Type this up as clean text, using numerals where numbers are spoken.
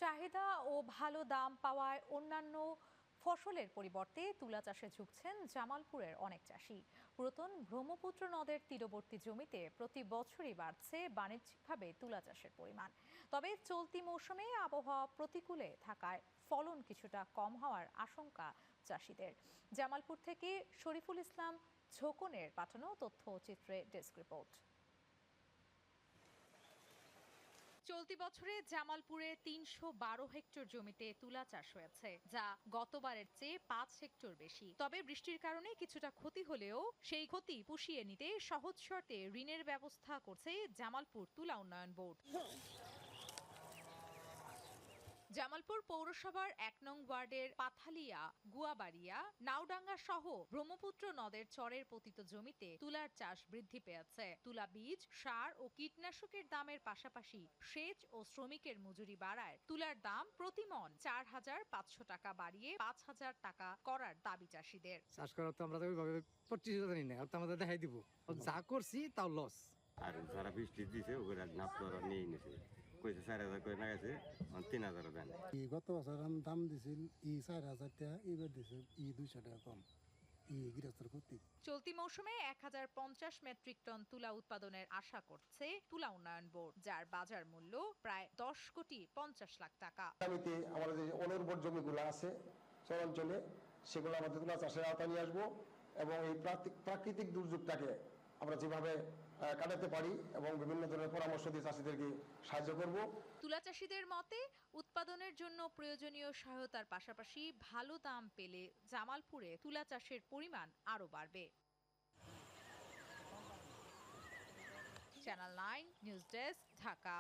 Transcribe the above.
চাহিদা ও ভালো দাম পাওয়ায় অন্যান্য ফসলের পরিবর্তে তুলা চাষে ঝুঁকছেন জামালপুরের অনেক চাষি। পুরাতন ব্রহ্মপুত্র নদের তীরবর্তী জমিতে প্রতি বছরই বাড়ছে বাণিজ্যিকভাবে তুলা চাষের পরিমাণ। তবে চলতি মৌসুমে আবহাওয়া প্রতিকূলে থাকায় ফলন কিছুটা কম হওয়ার আশঙ্কা চাষিদের। জামালপুর থেকে শরীফুল ইসলাম ঝোকনের পাঠানো তথ্যচিত্রে ডেস্ক রিপোর্ট। চলতি বছরে জামালপুরে ৩১২ হেক্টর জমিতে তুলা চাষ হয়েছে, যা গতবারের চেয়ে ৫ হেক্টর বেশি। তবে বৃষ্টির কারণে কিছুটা ক্ষতি হলেও সেই ক্ষতি পুষিয়ে নিতে সহজ শর্তে ঋণের ব্যবস্থা করছে জামালপুর তুলা উন্নয়ন বোর্ড। জামালপুর পৌরসভার ১ নং ওয়ার্ডের পাথালিয়া, গুয়াবাড়িয়া, নাওডাঙ্গা সহ ব্রহ্মপুত্র নদের চরের পতিত জমিতে তুলার চাষ বৃদ্ধি পেয়েছে। তুলা বীজ, সার ও কীটনাশকের দামের পাশাপাশি সেচ ও শ্রমিকের মজুরি বাড়ায় তুলার দাম প্রতি মণ ৪,৫০০ টাকা বাড়িয়ে ৫,০০০ টাকা করার দাবি চাষিদের। চাষ করার তো আমরা তো ওইভাবে 25,000 জানি না, তো আমাদের দেখাই দিব যা করছি তাও লস। আর যারা বৃষ্টি দিছে ওগুলা নাপ তো নিয়ে নিছে, কইছে 4,000 করে না গেছে, 3,000 দেন। গত বছর দাম দিছিল 4,000 টাকা, এবার দিছে 200 টাকা কম। গৃহস্থর ক্ষতি। চলতি মৌসুমে ১,০৫০ মেট্রিক টন তুলা উৎপাদনের আশা করছে তুলা উন্নয়ন বোর্ড, যার বাজার মূল্য প্রায় ১০,৫০,০০,০০০ টাকা। আগামীতে আমাদের যে অনুর্বর জমিগুলো আছে চরাঞ্চলে, সেগুলো আমাদের তুলা চাষের আওতায় নিয়ে আসবো এবং এই প্রাকৃতিক দুর্যোগটাকে আমরা যেভাবে কাটাতে পারি এবং বিভিন্ন ধরনের পরামর্শ দিয়ে চাষিদেরকে সাহায্য করব। তুলা চাষিদের মতে উৎপাদনের জন্য প্রয়োজনীয় সহায়তার পাশাপাশি ভালো দাম পেলে জামালপুরে তুলা চাষের পরিমাণ আরও বাড়বে। Channel 9 news desk, Dhaka.